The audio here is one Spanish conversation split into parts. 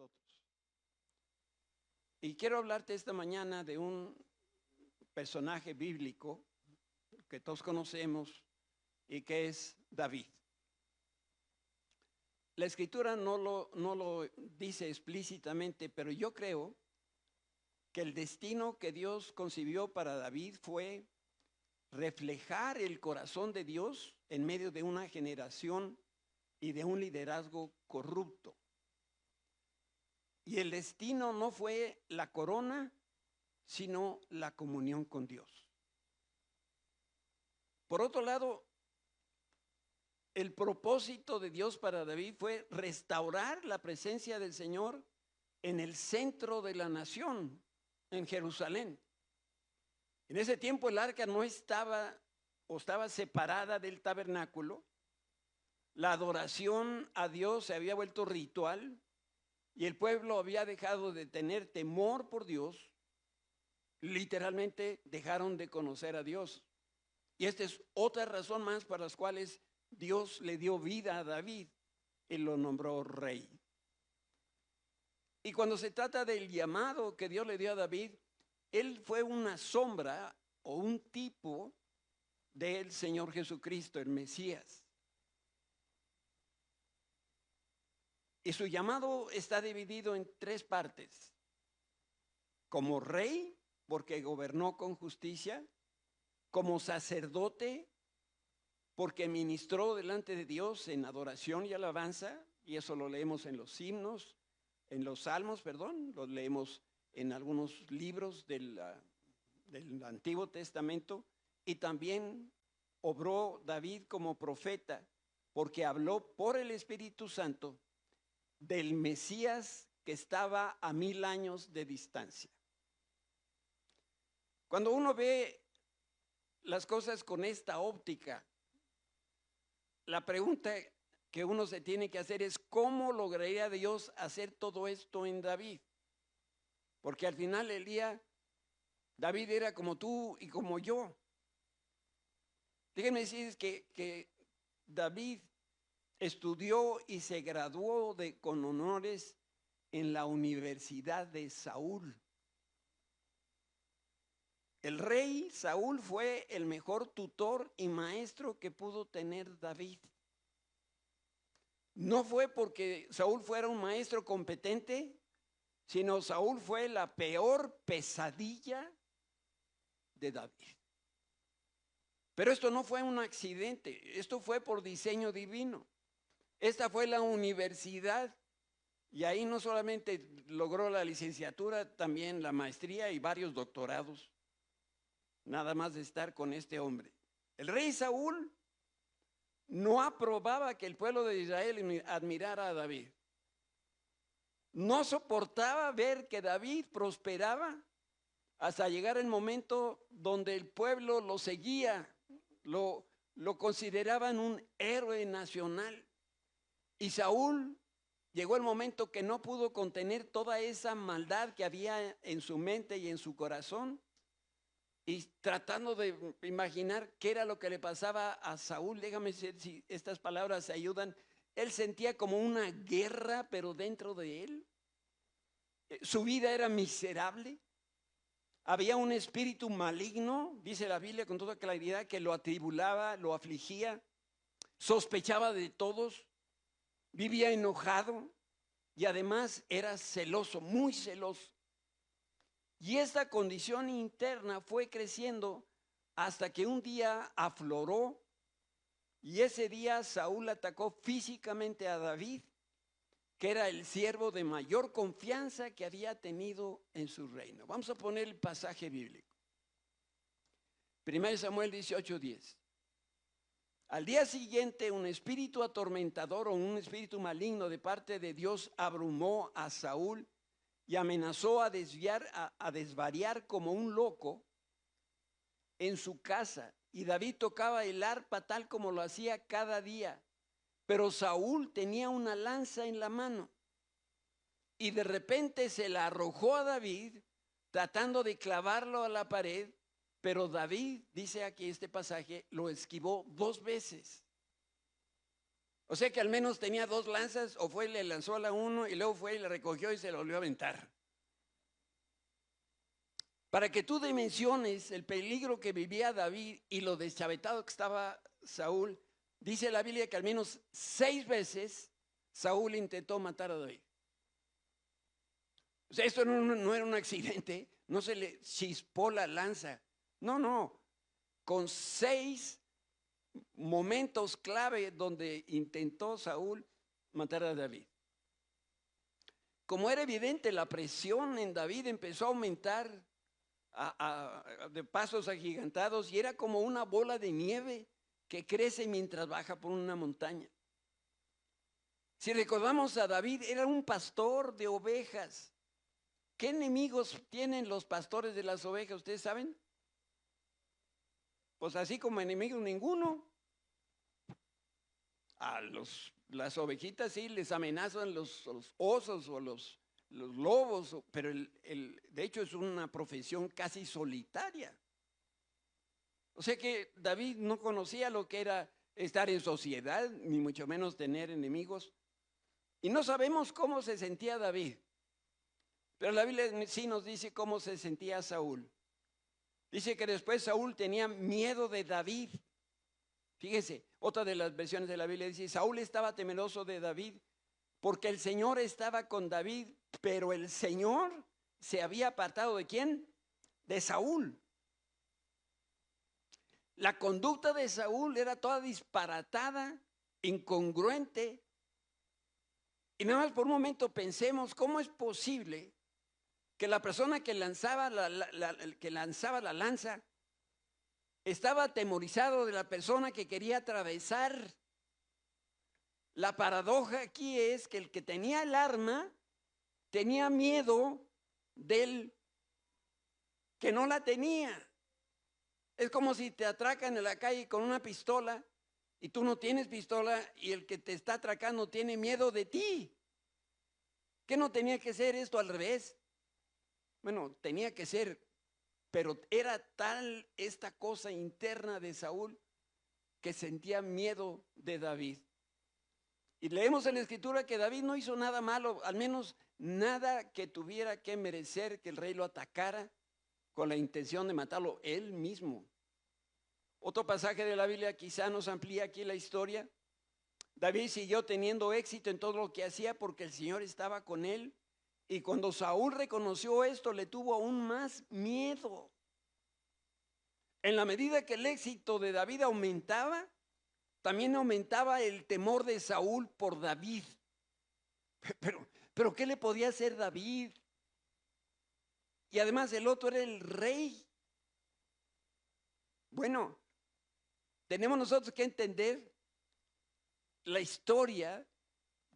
nosotros. Y quiero hablarte esta mañana de un personaje bíblico que todos conocemos y que es David. La escritura no lo dice explícitamente, pero yo creo que el destino que Dios concibió para David fue reflejar el corazón de Dios en medio de una generación y de un liderazgo corrupto. Y el destino no fue la corona, sino la comunión con Dios. Por otro lado, el propósito de Dios para David fue restaurar la presencia del Señor en el centro de la nación, en Jerusalén. En ese tiempo el arca no estaba o estaba separada del tabernáculo. La adoración a Dios se había vuelto ritual y el pueblo había dejado de tener temor por Dios. Literalmente dejaron de conocer a Dios. Y esta es otra razón más para las cuales Dios le dio vida a David y lo nombró rey. Y cuando se trata del llamado que Dios le dio a David, él fue una sombra o un tipo del Señor Jesucristo, el Mesías. Y su llamado está dividido en tres partes. Como rey, porque gobernó con justicia. Como sacerdote, porque ministró delante de Dios en adoración y alabanza. Y eso lo leemos en los himnos, en los salmos, lo leemos en algunos libros del Antiguo Testamento. Y también obró David como profeta, porque habló por el Espíritu Santo del Mesías que estaba a 1000 años de distancia. Cuando uno ve las cosas con esta óptica, la pregunta que uno se tiene que hacer es ¿cómo lograría Dios hacer todo esto en David? Porque al final del día, David era como tú y como yo. Déjenme decirles que David estudió y se graduó con honores en la Universidad de Saúl. El rey Saúl fue el mejor tutor y maestro que pudo tener David. No fue porque Saúl fuera un maestro competente, sino Saúl fue la peor pesadilla de David. Pero esto no fue un accidente, esto fue por diseño divino. Esta fue la universidad y ahí no solamente logró la licenciatura, también la maestría y varios doctorados. Nada más de estar con este hombre. El rey Saúl no aprobaba que el pueblo de Israel admirara a David. No soportaba ver que David prosperaba hasta llegar el momento donde el pueblo lo seguía, lo consideraban un héroe nacional. Y Saúl llegó el momento que no pudo contener toda esa maldad que había en su mente y en su corazón. Y tratando de imaginar qué era lo que le pasaba a Saúl, déjame ver si estas palabras ayudan. Él sentía como una guerra, pero dentro de él. Su vida era miserable. Había un espíritu maligno, dice la Biblia con toda claridad, que lo atribulaba, lo afligía, sospechaba de todos, vivía enojado y además era celoso, muy celoso. Y esta condición interna fue creciendo hasta que un día afloró y ese día Saúl atacó físicamente a David, que era el siervo de mayor confianza que había tenido en su reino. Vamos a poner el pasaje bíblico. 1 Samuel 18:10. Al día siguiente un espíritu atormentador o un espíritu maligno de parte de Dios abrumó a Saúl y amenazó a desvariar como un loco en su casa. Y David tocaba el arpa tal como lo hacía cada día. Pero Saúl tenía una lanza en la mano. Y de repente se la arrojó a David, tratando de clavarlo a la pared. Pero David, dice aquí este pasaje, lo esquivó 2 veces. O sea que al menos tenía 2 lanzas, o fue y le lanzó a la uno y luego fue y la recogió y se la volvió a aventar. Para que tú dimensiones el peligro que vivía David y lo deschavetado que estaba Saúl, dice la Biblia que al menos 6 veces Saúl intentó matar a David. O sea, esto no era un accidente, no se le chispó la lanza. No, con 6 momentos clave donde intentó Saúl matar a David. Como era evidente, la presión en David empezó a aumentar de pasos agigantados y era como una bola de nieve que crece mientras baja por una montaña. Si recordamos a David, era un pastor de ovejas. ¿Qué enemigos tienen los pastores de las ovejas? ¿Ustedes saben? Pues así como enemigos ninguno. A las ovejitas sí les amenazan los osos o los lobos, pero de hecho es una profesión casi solitaria. O sea que David no conocía lo que era estar en sociedad, ni mucho menos tener enemigos. Y no sabemos cómo se sentía David, pero la Biblia sí nos dice cómo se sentía Saúl. Dice que después Saúl tenía miedo de David. Fíjese, otra de las versiones de la Biblia dice, Saúl estaba temeroso de David porque el Señor estaba con David, pero el Señor se había apartado ¿de quién? De Saúl. La conducta de Saúl era toda disparatada, incongruente. Y nada más por un momento pensemos cómo es posible que la persona que lanzaba la lanza estaba atemorizado de la persona que quería atravesar. La paradoja aquí es que el que tenía el arma tenía miedo del que no la tenía. Es como si te atracan en la calle con una pistola y tú no tienes pistola y el que te está atracando tiene miedo de ti. ¿Qué no tenía que ser esto al revés? Bueno, tenía que ser, pero era tal esta cosa interna de Saúl que sentía miedo de David. Y leemos en la Escritura que David no hizo nada malo, al menos nada que tuviera que merecer que el rey lo atacara con la intención de matarlo él mismo. Otro pasaje de la Biblia quizá nos amplía aquí la historia. David siguió teniendo éxito en todo lo que hacía porque el Señor estaba con él. Y cuando Saúl reconoció esto, le tuvo aún más miedo. En la medida que el éxito de David aumentaba, también aumentaba el temor de Saúl por David. Pero ¿qué le podía hacer David? Y además el otro era el rey. Bueno, tenemos nosotros que entender, la historia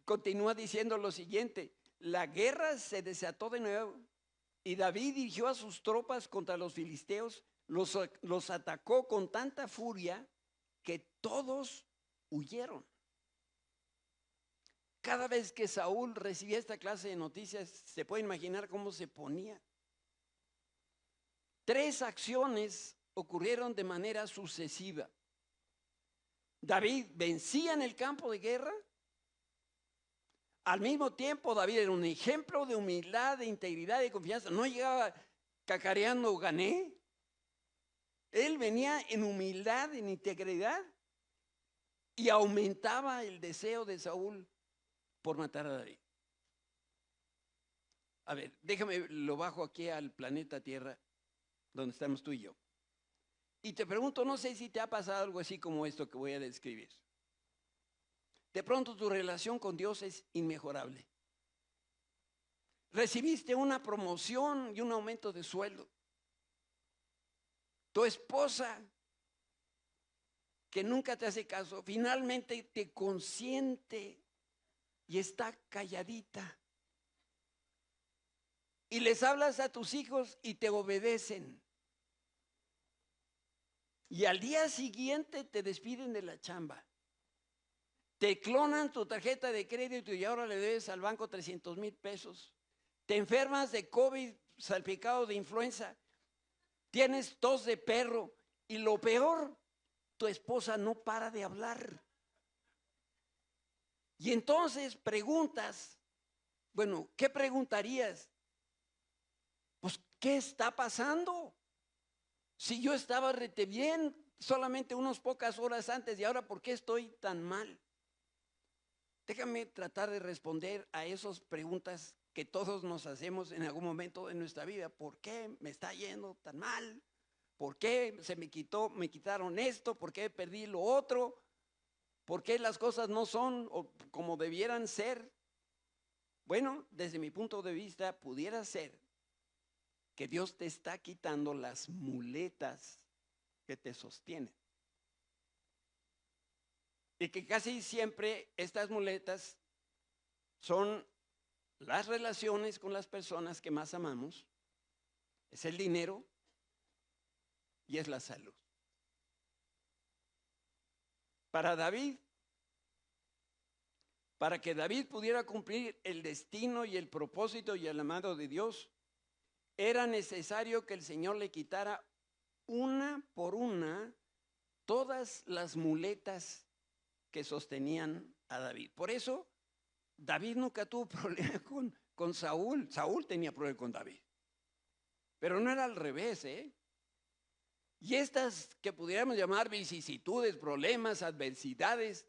continúa diciendo lo siguiente: la guerra se desató de nuevo y David dirigió a sus tropas contra los filisteos, los atacó con tanta furia que todos huyeron. Cada vez que Saúl recibía esta clase de noticias, se puede imaginar cómo se ponía. 3 acciones ocurrieron de manera sucesiva. David vencía en el campo de guerra. Al mismo tiempo, David era un ejemplo de humildad, de integridad y de confianza. No llegaba cacareando, gané. Él venía en humildad, en integridad, y aumentaba el deseo de Saúl por matar a David. A ver, déjame, lo bajo aquí al planeta Tierra, donde estamos tú y yo. Y te pregunto, no sé si te ha pasado algo así como esto que voy a describir. De pronto tu relación con Dios es inmejorable. Recibiste una promoción y un aumento de sueldo. Tu esposa, que nunca te hace caso, finalmente te consiente y está calladita. Y les hablas a tus hijos y te obedecen. Y al día siguiente te despiden de la chamba. Te clonan tu tarjeta de crédito y ahora le debes al banco 300,000 pesos. Te enfermas de COVID salpicado de influenza. Tienes tos de perro. Y lo peor, tu esposa no para de hablar. Y entonces preguntas, bueno, ¿qué preguntarías? Pues, ¿qué está pasando? Si yo estaba rete bien solamente unas pocas horas antes y ahora, ¿por qué estoy tan mal? Déjame tratar de responder a esas preguntas que todos nos hacemos en algún momento de nuestra vida. ¿Por qué me está yendo tan mal? ¿Por qué me quitaron esto? ¿Por qué perdí lo otro? ¿Por qué las cosas no son como debieran ser? Bueno, desde mi punto de vista, pudiera ser que Dios te está quitando las muletas que te sostienen. Y que casi siempre estas muletas son las relaciones con las personas que más amamos, es el dinero y es la salud. Para que David pudiera cumplir el destino y el propósito y el llamado de Dios, era necesario que el Señor le quitara una por una todas las muletas que sostenían a David. Por eso, David nunca tuvo problema con Saúl. Saúl tenía problema con David. Pero no era al revés, ¿eh? Y estas que pudiéramos llamar vicisitudes, problemas, adversidades,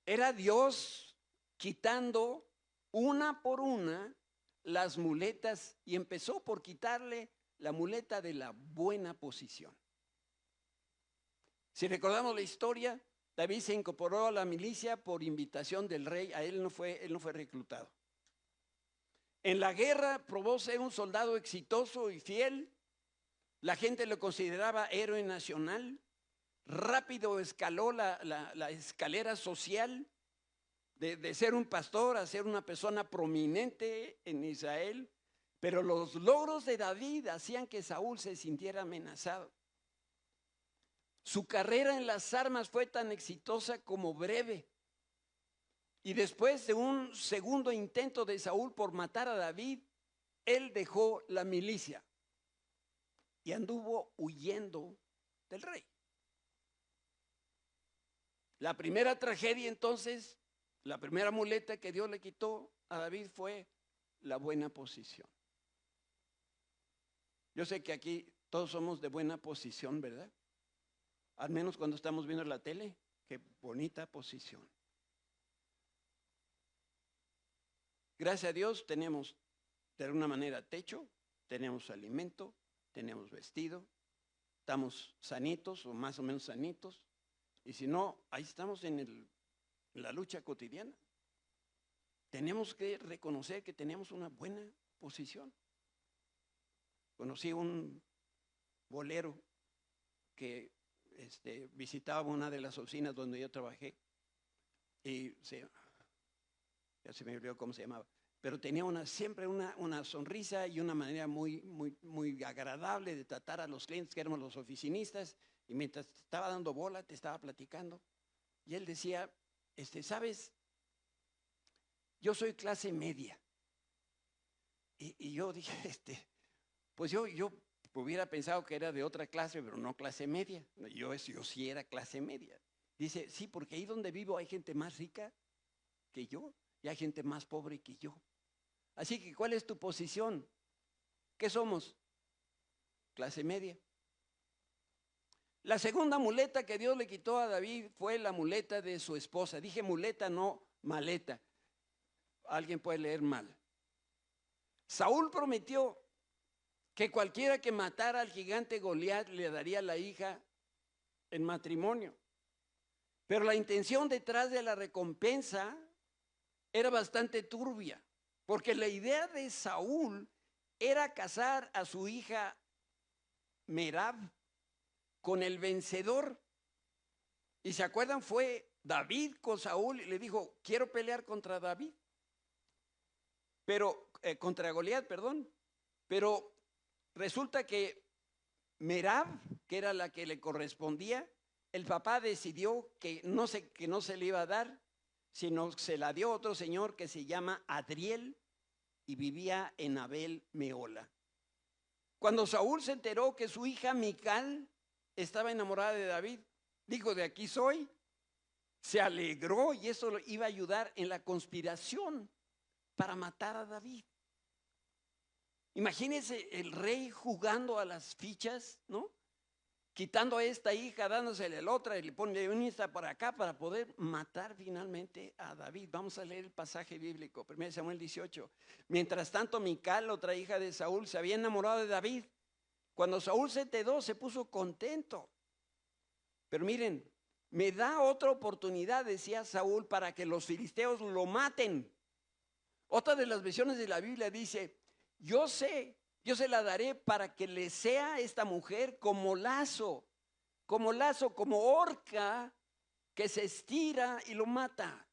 era Dios quitando una por una las muletas y empezó por quitarle la muleta de la buena posición. Si recordamos la historia, David se incorporó a la milicia por invitación del rey, él no fue reclutado. En la guerra probó ser un soldado exitoso y fiel, la gente lo consideraba héroe nacional, rápido escaló la escalera social de ser un pastor a ser una persona prominente en Israel, pero los logros de David hacían que Saúl se sintiera amenazado. Su carrera en las armas fue tan exitosa como breve. Y después de un segundo intento de Saúl por matar a David, él dejó la milicia y anduvo huyendo del rey. La primera tragedia entonces, la primera muleta que Dios le quitó a David fue la buena posición. Yo sé que aquí todos somos de buena posición, ¿verdad? Al menos cuando estamos viendo la tele, qué bonita posición. Gracias a Dios tenemos de alguna manera techo, tenemos alimento, tenemos vestido, estamos sanitos o más o menos sanitos. Y si no, ahí estamos en la lucha cotidiana. Tenemos que reconocer que tenemos una buena posición. Conocí un bolero que visitaba una de las oficinas donde yo trabajé y ya se me olvidó cómo se llamaba, pero tenía siempre una sonrisa y una manera muy agradable de tratar a los clientes que éramos los oficinistas, y mientras te estaba dando bola te estaba platicando y él decía, ¿sabes? Yo soy clase media. Y yo dije, pues yo hubiera pensado que era de otra clase, pero no clase media. Yo sí era clase media. Dice, sí, porque ahí donde vivo hay gente más rica que yo y hay gente más pobre que yo. Así que, ¿cuál es tu posición? ¿Qué somos? Clase media. La segunda muleta que Dios le quitó a David fue la muleta de su esposa. Dije muleta, no maleta. Alguien puede leer mal. Saúl prometió que cualquiera que matara al gigante Goliat le daría la hija en matrimonio. Pero la intención detrás de la recompensa era bastante turbia, porque la idea de Saúl era casar a su hija Merab con el vencedor. Y se acuerdan, fue David con Saúl y le dijo, quiero pelear contra David. Pero, contra Goliat, perdón. Pero resulta que Merab, que era la que le correspondía, el papá decidió que no se le iba a dar, sino se la dio a otro señor que se llama Adriel y vivía en Abel Meola. Cuando Saúl se enteró que su hija Mical estaba enamorada de David, dijo, de aquí soy, se alegró y eso iba a ayudar en la conspiración para matar a David. Imagínense el rey jugando a las fichas, ¿no? Quitando a esta hija, dándosele a la otra y le pone una hija para acá para poder matar finalmente a David. Vamos a leer el pasaje bíblico, 1 Samuel 18. Mientras tanto, Mical, otra hija de Saúl, se había enamorado de David. Cuando Saúl se enteró, se puso contento. Pero miren, me da otra oportunidad, decía Saúl, para que los filisteos lo maten. Otra de las versiones de la Biblia dice, yo se la daré para que le sea esta mujer como lazo, como horca que se estira y lo mata.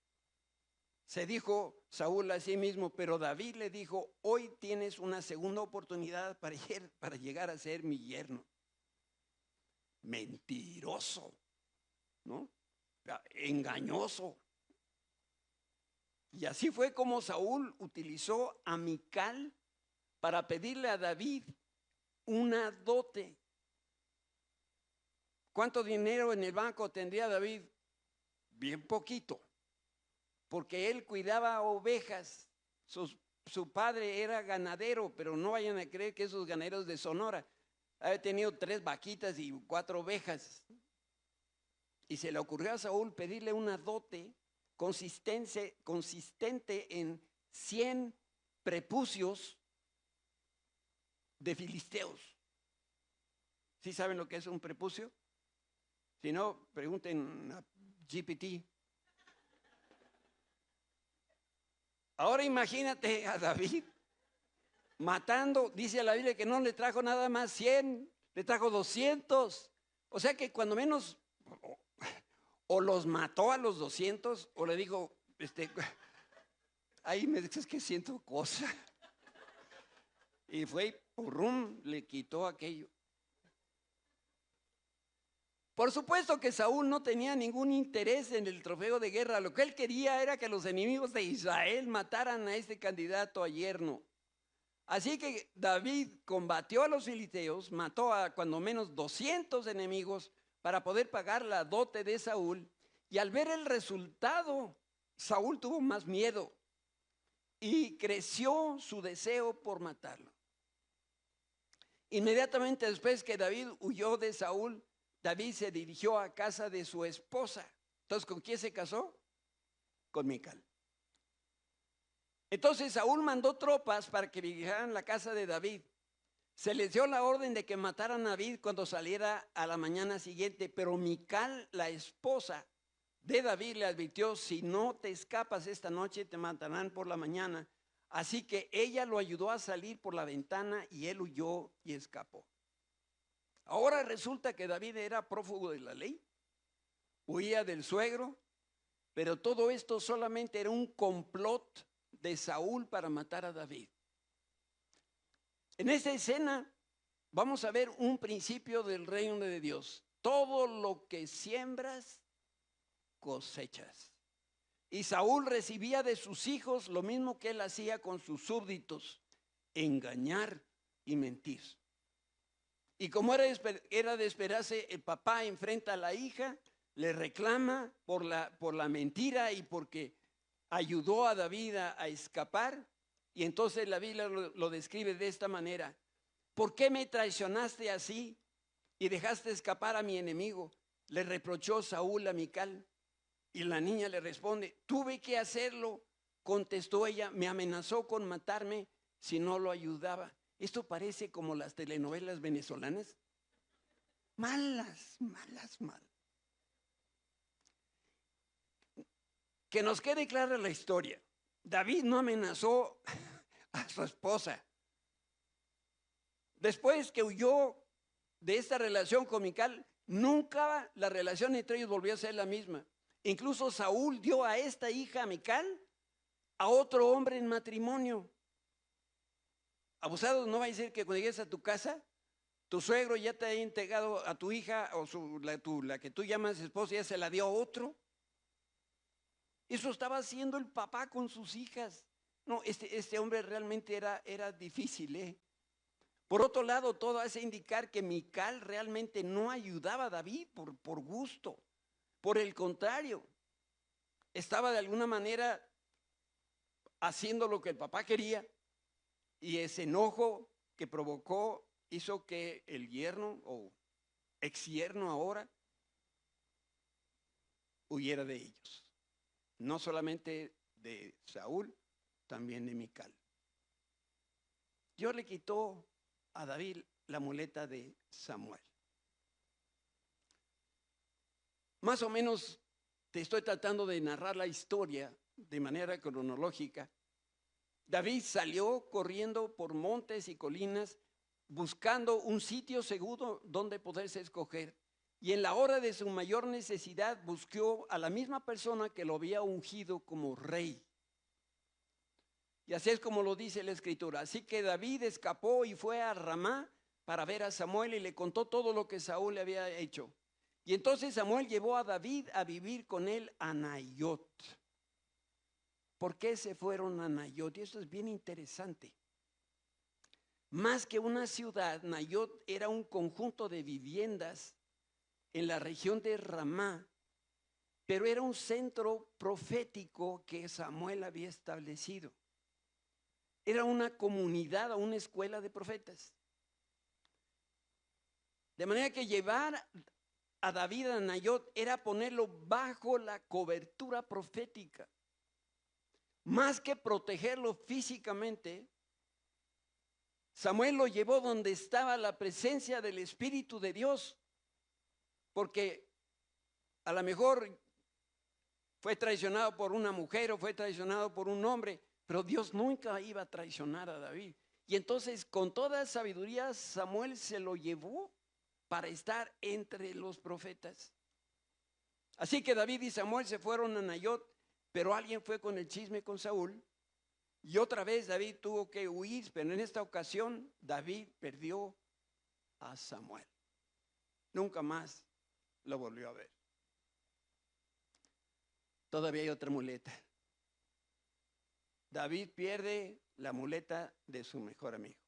Se dijo Saúl a sí mismo, pero David le dijo, hoy tienes una segunda oportunidad para llegar a ser mi yerno. Mentiroso, ¿no? Engañoso. Y así fue como Saúl utilizó a Mical para pedirle a David una dote. ¿Cuánto dinero en el banco tendría David? Bien poquito, porque él cuidaba ovejas. Su padre era ganadero, pero no vayan a creer que esos ganaderos de Sonora. Había tenido 3 vaquitas y 4 ovejas. Y se le ocurrió a Saúl pedirle una dote consistente en 100 prepucios de filisteos. ¿Sí saben lo que es un prepucio? Si no, pregunten a GPT. Ahora imagínate a David matando, dice la Biblia que no le trajo nada más 100, le trajo 200. O sea que cuando menos o los mató a los 200 o le dijo, ahí me dices que siento cosa. Y fue, ¡purrum!, le quitó aquello. Por supuesto que Saúl no tenía ningún interés en el trofeo de guerra. Lo que él quería era que los enemigos de Israel mataran a este candidato a yerno. Así que David combatió a los filisteos, mató a cuando menos 200 enemigos para poder pagar la dote de Saúl. Y al ver el resultado, Saúl tuvo más miedo y creció su deseo por matarlo. Inmediatamente después que David huyó de Saúl, David se dirigió a casa de su esposa. Entonces, ¿con quién se casó? Con Mical. Entonces Saúl mandó tropas para que vigilaran la casa de David. Se les dio la orden de que mataran a David cuando saliera a la mañana siguiente, pero Mical, la esposa de David, le advirtió, si no te escapas esta noche te matarán por la mañana. Así que ella lo ayudó a salir por la ventana y él huyó y escapó. Ahora resulta que David era prófugo de la ley, huía del suegro, pero todo esto solamente era un complot de Saúl para matar a David. En esta escena vamos a ver un principio del reino de Dios. Todo lo que siembras, cosechas. Y Saúl recibía de sus hijos lo mismo que él hacía con sus súbditos, engañar y mentir. Y como era de esperarse, el papá enfrenta a la hija, le reclama por la mentira y porque ayudó a David a escapar. Y entonces la Biblia lo describe de esta manera. ¿Por qué me traicionaste así y dejaste escapar a mi enemigo? Le reprochó Saúl a Mical. Y la niña le responde, tuve que hacerlo, contestó ella, me amenazó con matarme si no lo ayudaba. Esto parece como las telenovelas venezolanas. Malas. Que nos quede clara la historia. David no amenazó a su esposa. Después que huyó de esta relación con Mical, nunca la relación entre ellos volvió a ser la misma. Incluso Saúl dio a esta hija, Mical, a otro hombre en matrimonio. Abusados, no va a decir que cuando llegues a tu casa, tu suegro ya te ha entregado a tu hija o la que tú llamas esposa, ya se la dio a otro. Eso estaba haciendo el papá con sus hijas. No, este hombre realmente era difícil, ¿eh? Por otro lado, todo hace indicar que Mical realmente no ayudaba a David por gusto. Por el contrario, estaba de alguna manera haciendo lo que el papá quería, y ese enojo que provocó hizo que el yerno o ex yerno ahora huyera de ellos. No solamente de Saúl, también de Mical. Dios le quitó a David la muleta de Samuel. Más o menos te estoy tratando de narrar la historia de manera cronológica. David salió corriendo por montes y colinas buscando un sitio seguro donde poderse escoger. Y en la hora de su mayor necesidad buscó a la misma persona que lo había ungido como rey. Y así es como lo dice la Escritura. Así que David escapó y fue a Ramá para ver a Samuel y le contó todo lo que Saúl le había hecho. Y entonces Samuel llevó a David a vivir con él a Nayot. ¿Por qué se fueron a Nayot? Y esto es bien interesante. Más que una ciudad, Nayot era un conjunto de viviendas en la región de Ramá, pero era un centro profético que Samuel había establecido. Era una comunidad, una escuela de profetas. De manera que llevar a David a Nayot era ponerlo bajo la cobertura profética. Más que protegerlo físicamente, Samuel lo llevó donde estaba la presencia del Espíritu de Dios, porque a lo mejor fue traicionado por una mujer o fue traicionado por un hombre, pero Dios nunca iba a traicionar a David. Y entonces con toda sabiduría Samuel se lo llevó para estar entre los profetas. Así que David y Samuel se fueron a Nayot, pero alguien fue con el chisme con Saúl. Y otra vez David tuvo que huir, pero en esta ocasión David perdió a Samuel. Nunca más lo volvió a ver. Todavía hay otra muleta. David pierde la muleta de su mejor amigo.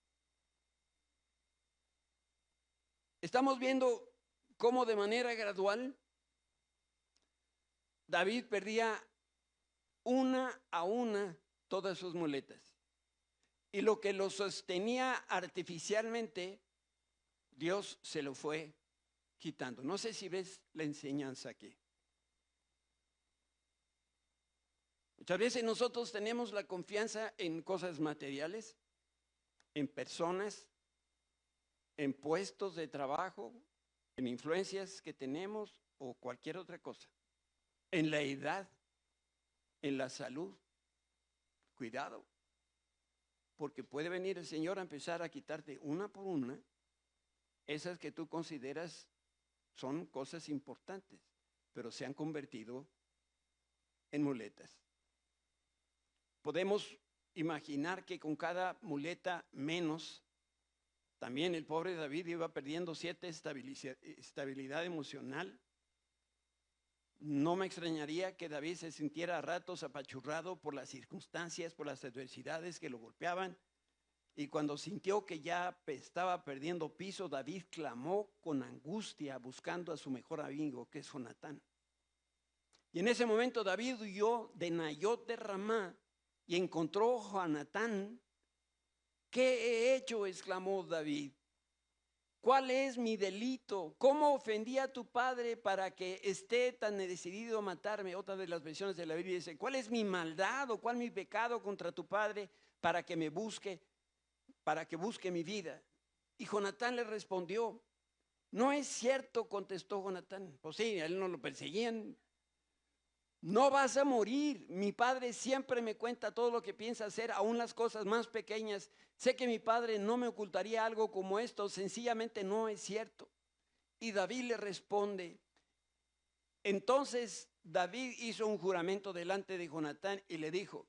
Estamos viendo cómo de manera gradual David perdía una a una todas sus muletas. Y lo que lo sostenía artificialmente, Dios se lo fue quitando. No sé si ves la enseñanza aquí. Muchas veces nosotros tenemos la confianza en cosas materiales, en personas, en puestos de trabajo, en influencias que tenemos o cualquier otra cosa. En la edad, en la salud. Cuidado, porque puede venir el Señor a empezar a quitarte una por una esas que tú consideras son cosas importantes, pero se han convertido en muletas. Podemos imaginar que con cada muleta menos, también el pobre David iba perdiendo cierta estabilidad emocional. No me extrañaría que David se sintiera a ratos apachurrado por las circunstancias, por las adversidades que lo golpeaban. Y cuando sintió que ya estaba perdiendo piso, David clamó con angustia buscando a su mejor amigo, que es Jonatán. Y en ese momento David huyó de Nayot de Ramá y encontró a Jonatán. ¿Qué he hecho?, exclamó David. ¿Cuál es mi delito? ¿Cómo ofendí a tu padre para que esté tan decidido a matarme? Otra de las versiones de la Biblia dice, ¿cuál es mi maldad o cuál mi pecado contra tu padre para que me busque, para que busque mi vida? Y Jonatán le respondió, no es cierto, contestó Jonatán. Pues sí, a él no lo perseguían. No vas a morir. Mi padre siempre me cuenta todo lo que piensa hacer, aún las cosas más pequeñas. Sé que mi padre no me ocultaría algo como esto, sencillamente no es cierto. Y David le responde. Entonces David hizo un juramento delante de Jonatán y le dijo,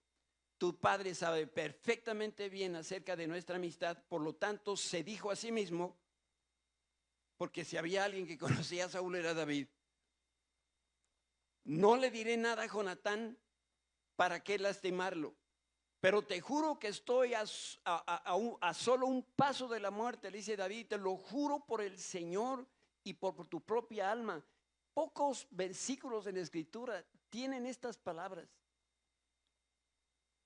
tu padre sabe perfectamente bien acerca de nuestra amistad, por lo tanto se dijo a sí mismo, porque si había alguien que conocía a Saúl era David, no le diré nada a Jonatán, ¿para qué lastimarlo? Pero te juro que estoy a solo un paso de la muerte, le dice David, te lo juro por el Señor y por tu propia alma. Pocos versículos en la Escritura tienen estas palabras.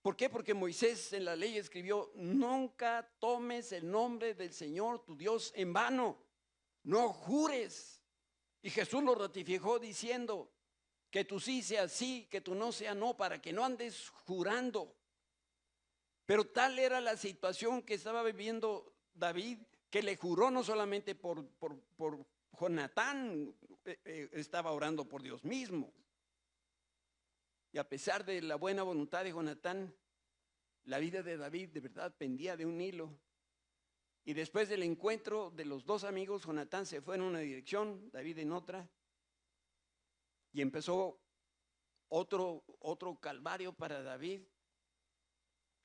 ¿Por qué? Porque Moisés en la ley escribió: nunca tomes el nombre del Señor tu Dios en vano, no jures. Y Jesús lo ratificó diciendo: que tu sí sea sí, que tu no sea no, para que no andes jurando. Pero tal era la situación que estaba viviendo David, que le juró no solamente por Jonatán, estaba orando por Dios mismo. Y a pesar de la buena voluntad de Jonatán, la vida de David de verdad pendía de un hilo. Y después del encuentro de los dos amigos, Jonatán se fue en una dirección, David en otra, y empezó otro calvario para David.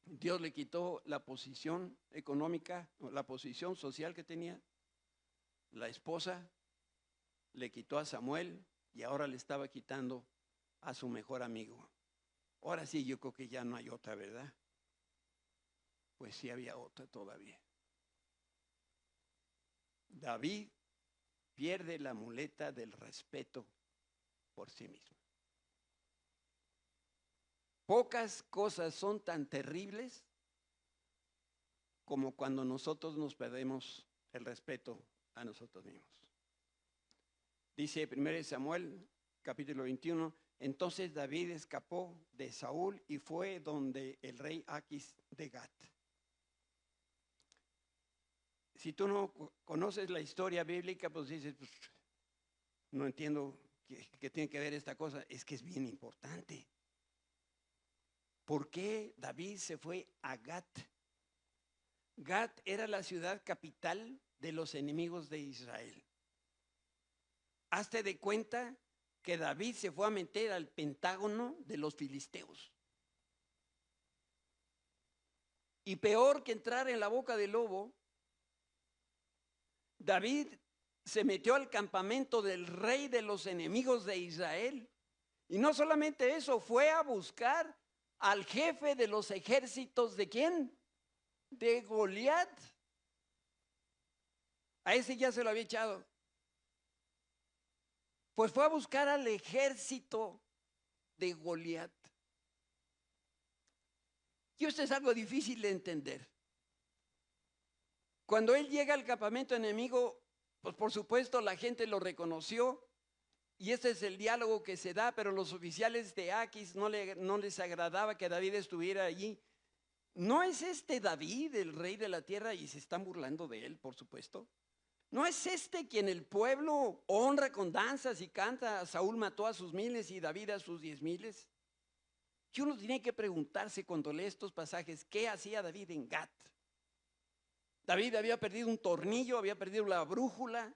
Dios le quitó la posición económica, la posición social que tenía. La esposa le quitó a Samuel y ahora le estaba quitando a su mejor amigo. Ahora sí, yo creo que ya no hay otra, ¿verdad? Pues sí había otra todavía. David pierde la muleta del respeto por sí mismo. Pocas cosas son tan terribles como cuando nosotros nos perdemos el respeto a nosotros mismos. Dice 1 Samuel, capítulo 21, entonces David escapó de Saúl y fue donde el rey Aquis de Gat. Si tú no conoces la historia bíblica, pues dices, pues, no entiendo qué tiene que ver esta cosa. Es que es bien importante. ¿Por qué David se fue a Gat? Gat era la ciudad capital de los enemigos de Israel. Hazte de cuenta que David se fue a meter al pentágono de los filisteos. Y peor que entrar en la boca del lobo, David se metió al campamento del rey de los enemigos de Israel. Y no solamente eso, fue a buscar al jefe de los ejércitos, ¿de quién? De Goliat. A ese ya se lo había echado. Pues fue a buscar al ejército de Goliat. Y esto es algo difícil de entender. Cuando él llega al campamento enemigo, pues por supuesto la gente lo reconoció. Y este es el diálogo que se da, pero los oficiales de Aquis no les agradaba que David estuviera allí. ¿No es este David el rey de la tierra? Y se están burlando de él, por supuesto. ¿No es este quien el pueblo honra con danzas y canta? Saúl mató a sus miles y David a sus 10,000. Y uno tiene que preguntarse cuando lee estos pasajes, ¿qué hacía David en Gat? David había perdido un tornillo, había perdido la brújula.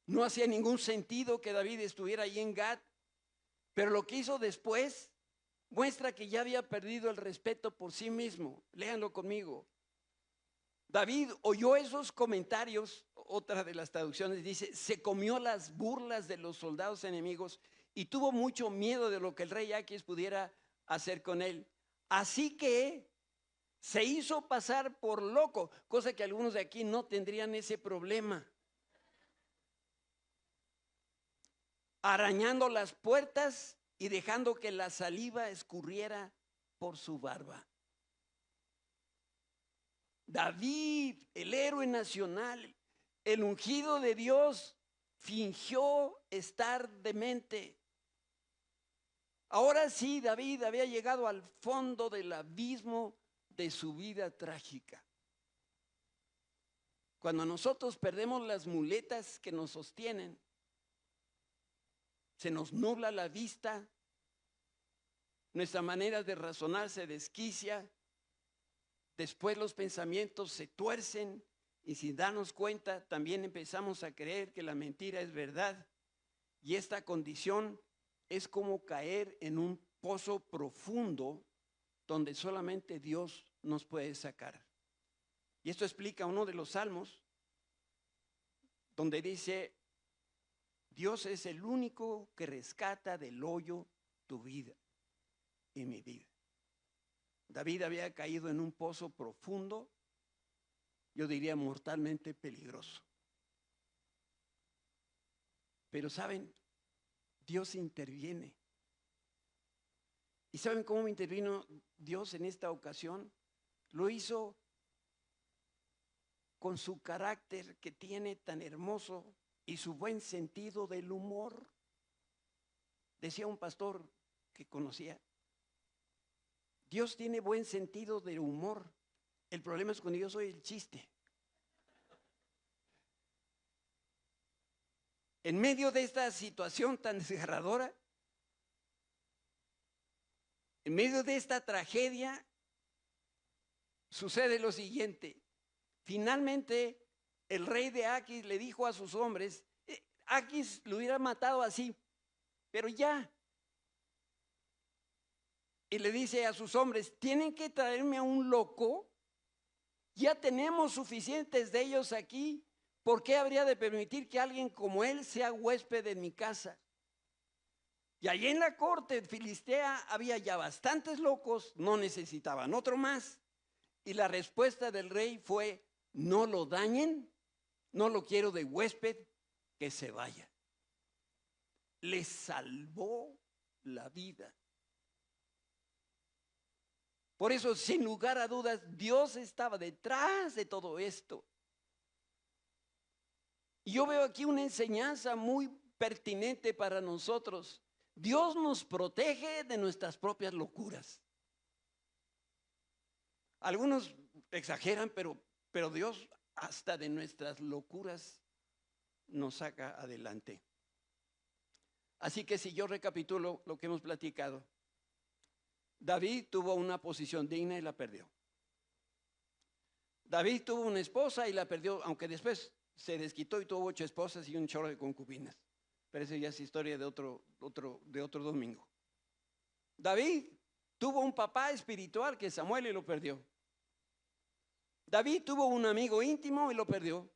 No hacía ningún sentido que David estuviera ahí en Gat, pero lo que hizo después muestra que ya había perdido el respeto por sí mismo. Léanlo conmigo. David oyó esos comentarios, otra de las traducciones dice, se comió las burlas de los soldados enemigos y tuvo mucho miedo de lo que el rey Aquis pudiera hacer con él. Así que se hizo pasar por loco, cosa que algunos de aquí no tendrían ese problema. Arañando las puertas y dejando que la saliva escurriera por su barba. David, el héroe nacional, el ungido de Dios, fingió estar demente. Ahora sí, David había llegado al fondo del abismo de su vida trágica. Cuando nosotros perdemos las muletas que nos sostienen, se nos nubla la vista, nuestra manera de razonar se desquicia, después los pensamientos se tuercen y sin darnos cuenta también empezamos a creer que la mentira es verdad. Y esta condición es como caer en un pozo profundo donde solamente Dios nos puede sacar. Y esto explica uno de los salmos donde dice, Dios es el único que rescata del hoyo tu vida y mi vida. David había caído en un pozo profundo, yo diría mortalmente peligroso. Pero saben, Dios interviene ¿Y saben cómo intervino Dios en esta ocasión? Lo hizo con su carácter que tiene tan hermoso y su buen sentido del humor. Decía un pastor que conocía, Dios tiene buen sentido del humor. El problema es cuando yo soy el chiste. En medio de esta situación tan desgarradora, en medio de esta tragedia, sucede lo siguiente. Finalmente, el rey de Aquis le dijo a sus hombres, Aquis lo hubiera matado así, pero ya. Y le dice a sus hombres, tienen que traerme a un loco, ya tenemos suficientes de ellos aquí, ¿por qué habría de permitir que alguien como él sea huésped en mi casa? Y allí en la corte filistea había ya bastantes locos, no necesitaban otro más. Y la respuesta del rey fue, no lo dañen, no lo quiero de huésped, que se vaya. Le salvó la vida. Por eso, sin lugar a dudas, Dios estaba detrás de todo esto. Y yo veo aquí una enseñanza muy pertinente para nosotros. Dios nos protege de nuestras propias locuras. Algunos exageran, pero Dios hasta de nuestras locuras nos saca adelante. Así que si yo recapitulo lo que hemos platicado, David tuvo una posición digna y la perdió. David tuvo una esposa y la perdió, aunque después se desquitó y tuvo 8 esposas y un chorro de concubinas. Pero eso ya es historia de otro domingo. David tuvo un papá espiritual que es Samuel y lo perdió. David tuvo un amigo íntimo y lo perdió.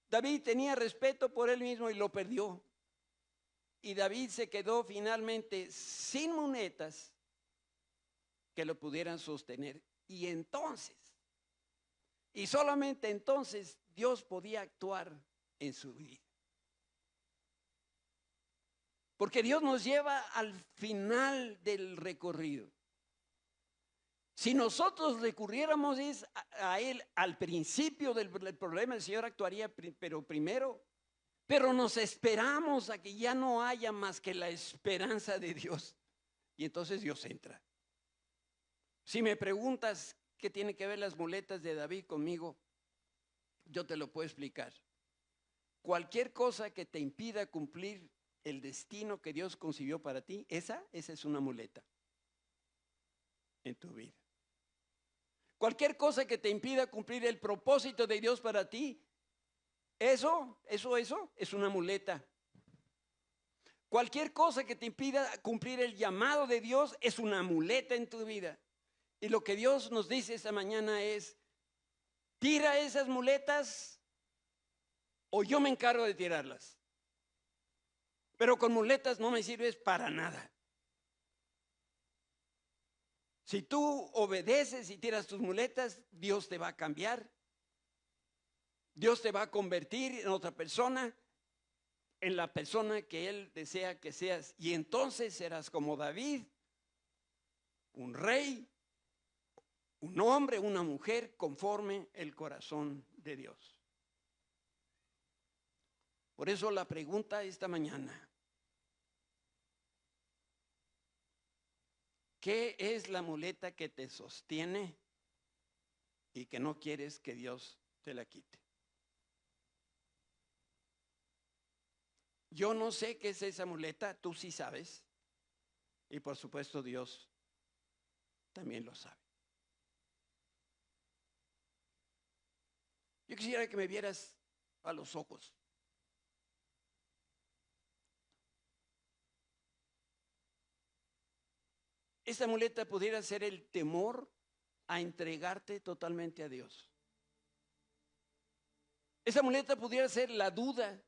David tenía respeto por él mismo y lo perdió. Y David se quedó finalmente sin muletas que lo pudieran sostener. Y entonces, y solamente entonces, Dios podía actuar en su vida. Porque Dios nos lleva al final del recorrido. Si nosotros recurriéramos a Él al principio del problema, el Señor actuaría primero, pero nos esperamos a que ya no haya más que la esperanza de Dios. Y entonces Dios entra. Si me preguntas qué tiene que ver las muletas de David conmigo, yo te lo puedo explicar. Cualquier cosa que te impida cumplir el destino que Dios concibió para ti, esa es una muleta en tu vida. Cualquier cosa que te impida cumplir el propósito de Dios para ti, eso es una muleta. Cualquier cosa que te impida cumplir el llamado de Dios es una muleta en tu vida. Y lo que Dios nos dice esta mañana es, tira esas muletas o yo me encargo de tirarlas. Pero con muletas no me sirves para nada. Si tú obedeces y tiras tus muletas, Dios te va a cambiar. Dios te va a convertir en otra persona, en la persona que Él desea que seas. Y entonces serás como David, un rey, un hombre, una mujer conforme el corazón de Dios. Por eso la pregunta esta mañana, ¿qué es la muleta que te sostiene y que no quieres que Dios te la quite? Yo no sé qué es esa muleta, tú sí sabes. Y por supuesto Dios también lo sabe. Yo quisiera que me vieras a los ojos. Esta muleta pudiera ser el temor a entregarte totalmente a Dios. Esa muleta pudiera ser la duda.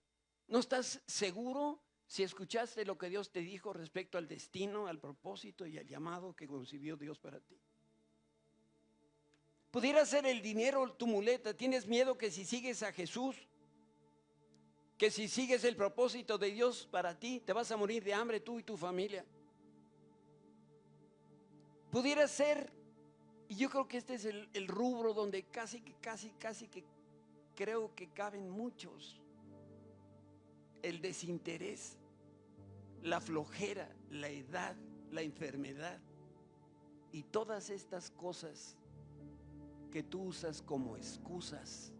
¿No estás seguro si escuchaste lo que Dios te dijo respecto al destino, al propósito y al llamado que concibió Dios para ti? Pudiera ser el dinero tu muleta. ¿Tienes miedo que si sigues a Jesús, que si sigues el propósito de Dios para ti, te vas a morir de hambre tú y tu familia? Pudiera ser, y yo creo que este es el rubro donde casi que creo que caben muchos: el desinterés, la flojera, la edad, la enfermedad y todas estas cosas que tú usas como excusas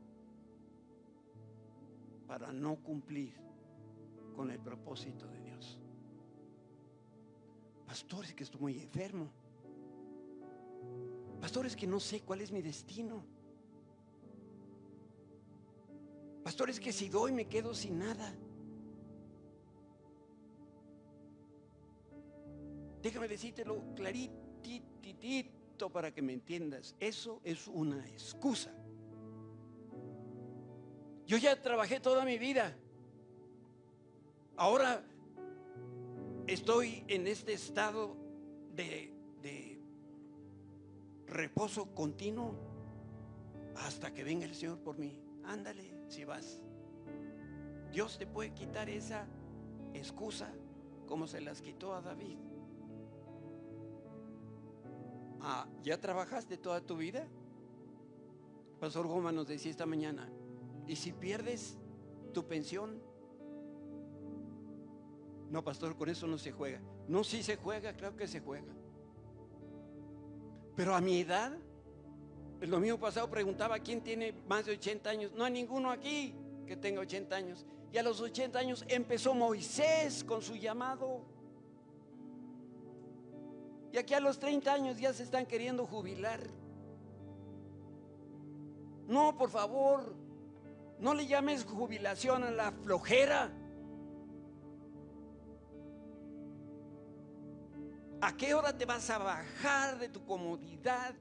para no cumplir con el propósito de Dios. Pastor, es que estoy muy enfermo. Pastor, es que no sé cuál es mi destino. Pastor, es que si doy me quedo sin nada. Déjame decírtelo claritito para que me entiendas. Eso es una excusa. Yo ya trabajé toda mi vida. Ahora estoy en este estado de reposo continuo hasta que venga el Señor por mí. Ándale, si vas. Dios te puede quitar esa excusa como se las quitó a David. ¿Ya trabajaste toda tu vida? Pastor Goma nos decía esta mañana: ¿y si pierdes tu pensión? No, pastor, con eso no se juega. No, sí se juega, claro que se juega. Pero a mi edad, el domingo pasado preguntaba quién tiene más de 80 años. No hay ninguno aquí que tenga 80 años. Y a los 80 años empezó Moisés con su llamado. Y aquí a los 30 años ya se están queriendo jubilar. No, por favor, no le llames jubilación a la flojera. ¿A qué hora te vas a bajar de tu comodidad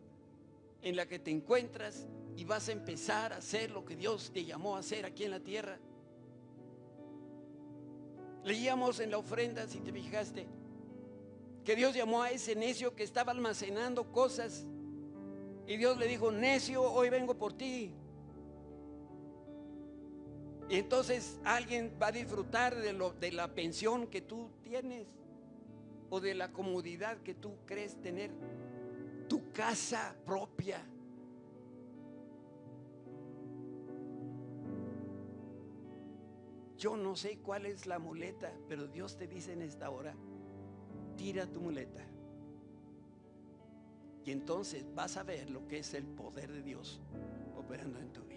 en la que te encuentras y vas a empezar a hacer lo que Dios te llamó a hacer aquí en la tierra? Leíamos en la ofrenda, si te fijaste, que Dios llamó a ese necio que estaba almacenando cosas, y Dios le dijo: necio, hoy vengo por ti. Y entonces alguien va a disfrutar de la pensión que tú tienes, o de la comodidad que tú crees tener, tu casa propia. Yo no sé cuál es la muleta, pero Dios te dice en esta hora: tira tu muleta. Y entonces vas a ver lo que es el poder de Dios operando en tu vida.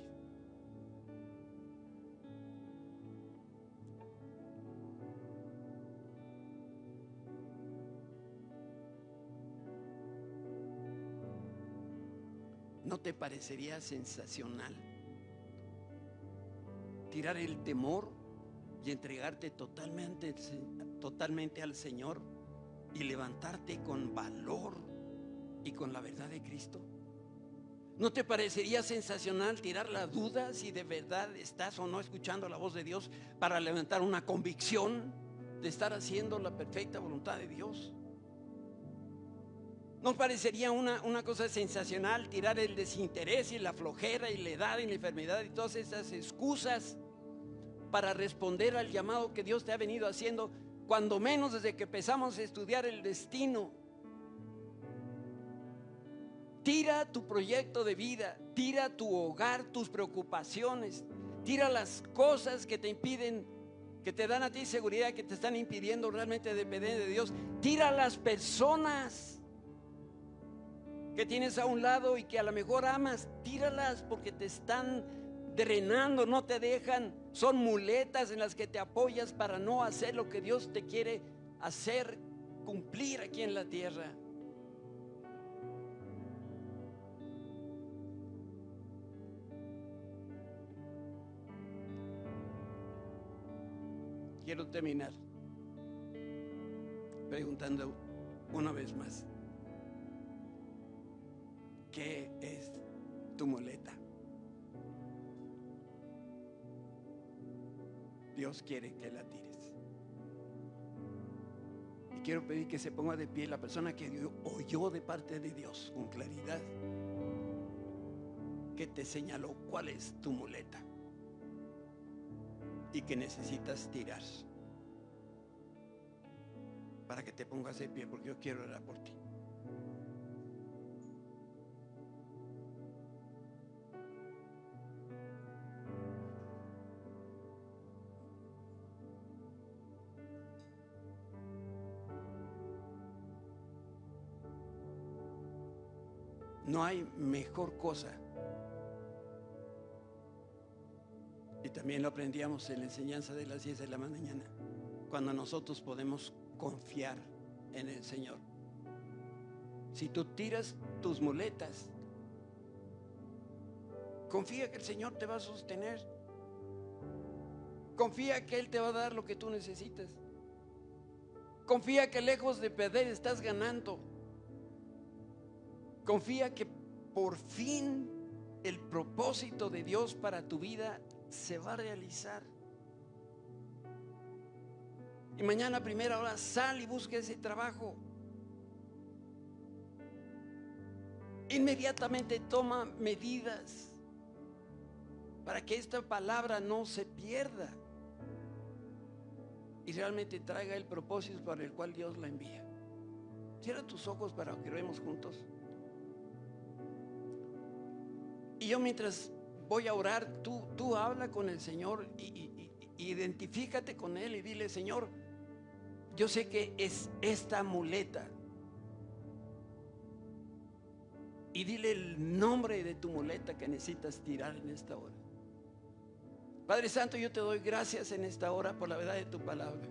¿No te parecería sensacional tirar el temor y entregarte totalmente al Señor y levantarte con valor y con la verdad de Cristo? ¿No te parecería sensacional tirar la duda si de verdad estás o no escuchando la voz de Dios, para levantar una convicción de estar haciendo la perfecta voluntad de Dios? ¿No parecería una cosa sensacional tirar el desinterés y la flojera y la edad y la enfermedad y todas esas excusas para responder al llamado que Dios te ha venido haciendo, cuando menos desde que empezamos a estudiar el destino? Tira tu proyecto de vida, tira tu hogar, tus preocupaciones, tira las cosas que te impiden, que te dan a ti seguridad, que te están impidiendo realmente depender de Dios. Tira las personas que tienes a un lado y que a lo mejor amas. Tíralas, porque te están drenando, no te dejan. Son muletas en las que te apoyas para no hacer lo que Dios te quiere hacer cumplir aquí en la tierra. Quiero terminar preguntando una vez más: ¿qué es tu muleta? Dios quiere que la tires. Y quiero pedir que se ponga de pie la persona que oyó de parte de Dios con claridad, que te señaló cuál es tu muleta y que necesitas tirar, para que te pongas de pie, porque yo quiero orar por ti. No hay mejor cosa. Y también lo aprendíamos en la enseñanza de las 10 de la mañana, cuando nosotros podemos confiar en el Señor. Si tú tiras tus muletas, confía que el Señor te va a sostener. Confía que Él te va a dar lo que tú necesitas. Confía que lejos de perder estás ganando. Confía que por fin el propósito de Dios para tu vida se va a realizar. Y mañana a primera hora sal y busca ese trabajo. Inmediatamente toma medidas para que esta palabra no se pierda y realmente traiga el propósito para el cual Dios la envía. Cierra tus ojos para que oremos juntos. Y yo, mientras voy a orar, tú habla con el Señor y identifícate con Él y dile: Señor, yo sé que es esta muleta. Y dile el nombre de tu muleta que necesitas tirar en esta hora. Padre Santo, yo te doy gracias en esta hora por la verdad de tu palabra.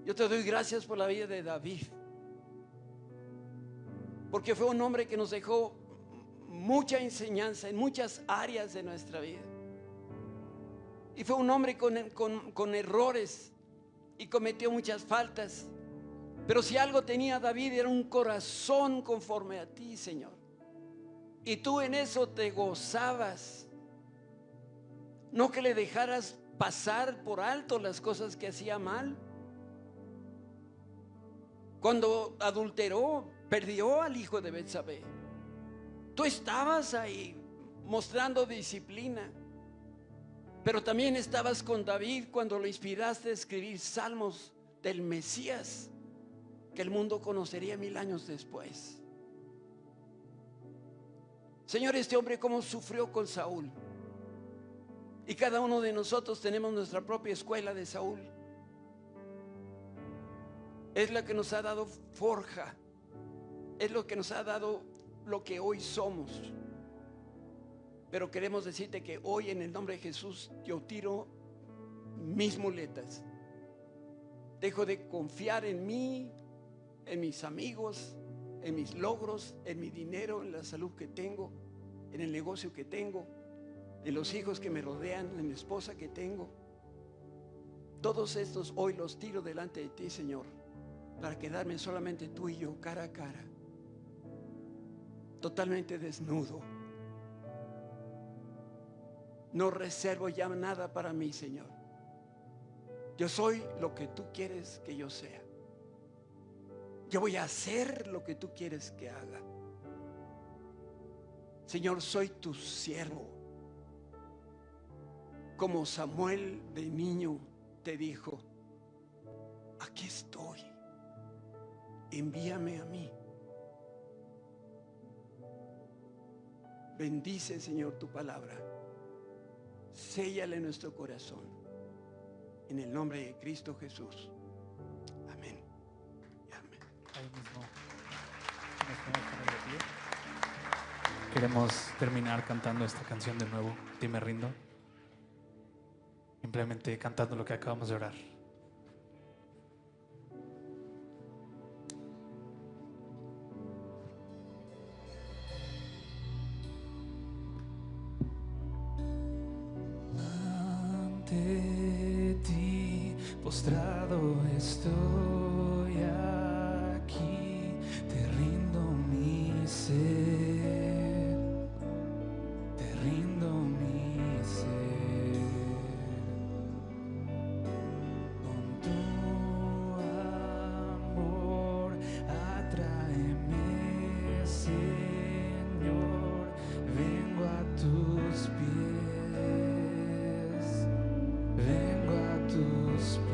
Yo te doy gracias por la vida de David, porque fue un hombre que nos dejó mucha enseñanza en muchas áreas de nuestra vida. Y fue un hombre con errores y cometió muchas faltas. Pero si algo tenía David, era un corazón conforme a ti, Señor. Y tú en eso te gozabas. No que le dejaras pasar por alto las cosas que hacía mal. Cuando adulteró, perdió al hijo de Betsabé. Tú estabas ahí mostrando disciplina. Pero también estabas con David cuando lo inspiraste a escribir salmos del Mesías, que el mundo conocería 1000 años después. Señor, este hombre cómo sufrió con Saúl. Y cada uno de nosotros tenemos nuestra propia escuela de Saúl. Es la que nos ha dado forja. Es lo que nos ha dado lo que hoy somos. Pero queremos decirte que hoy, en el nombre de Jesús, yo tiro mis muletas. Dejo de confiar en mí, en mis amigos, en mis logros, en mi dinero, en la salud que tengo, en el negocio que tengo, en los hijos que me rodean, en la esposa que tengo. Todos estos hoy los tiro delante de ti, Señor, para quedarme solamente tú y yo, cara a cara, totalmente desnudo. No reservo ya nada para mí, Señor. Yo soy lo que tú quieres que yo sea. Yo voy a hacer lo que tú quieres que haga. Señor, soy tu siervo. Como Samuel de niño te dijo: aquí estoy, envíame a mí. Bendice, Señor, tu palabra. Séllale en nuestro corazón. En el nombre de Cristo Jesús. Amén. Amén. Ahí mismo nos podemos poner de pie. Queremos terminar cantando esta canción de nuevo, Ti me rindo. Simplemente cantando lo que acabamos de orar. Ante ti postrado estoy aquí, te rindo mi ser, te rindo mi ser. Con tu amor atráeme, Señor, vengo a tus pies. Vengo a tus pies.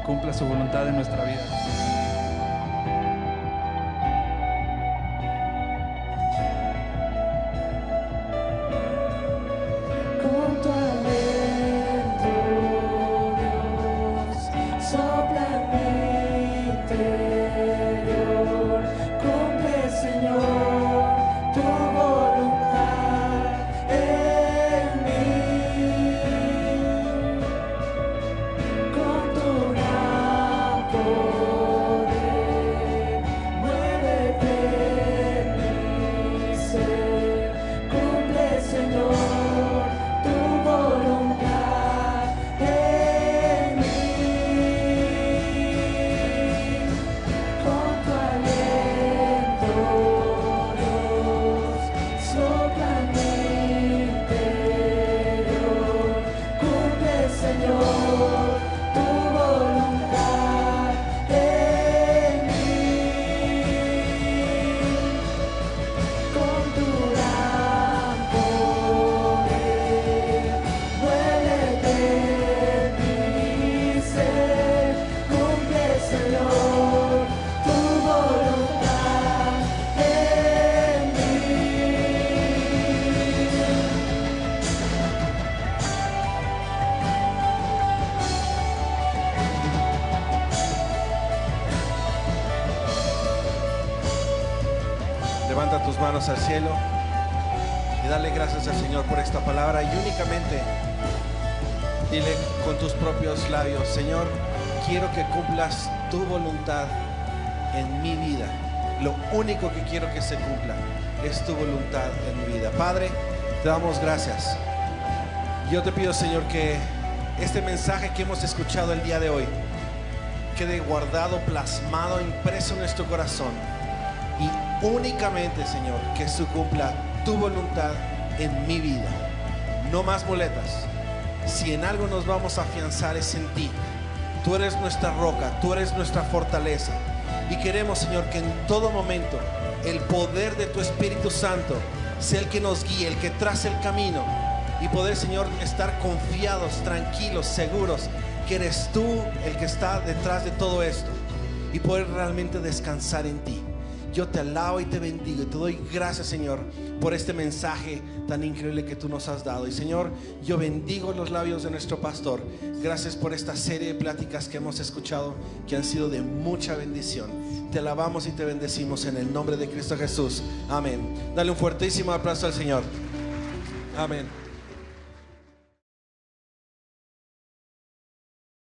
que cumpla su voluntad en nuestra vida. Levanta tus manos al cielo y dale gracias al Señor por esta palabra, y únicamente dile con tus propios labios: Señor, quiero que cumplas tu voluntad en mi vida. Lo único que quiero que se cumpla es tu voluntad en mi vida. Padre, te damos gracias. Yo te pido, Señor, que este mensaje que hemos escuchado el día de hoy quede guardado, plasmado, impreso en nuestro corazón, y únicamente, Señor, que se cumpla tu voluntad en mi vida. No más muletas. Si en algo nos vamos a afianzar es en ti. Tú eres nuestra roca, tú eres nuestra fortaleza, y queremos, Señor, que en todo momento el poder de tu Espíritu Santo sea el que nos guíe, el que trace el camino, y poder, Señor, estar confiados, tranquilos, seguros que eres tú el que está detrás de todo esto, y poder realmente descansar en ti. Yo te alabo y te bendigo y te doy gracias, Señor, por este mensaje tan increíble que tú nos has dado. Y, Señor, yo bendigo los labios de nuestro pastor. Gracias por esta serie de pláticas que hemos escuchado, que han sido de mucha bendición. Te alabamos y te bendecimos en el nombre de Cristo Jesús. Amén. Dale un fuertísimo aplauso al Señor. Amén.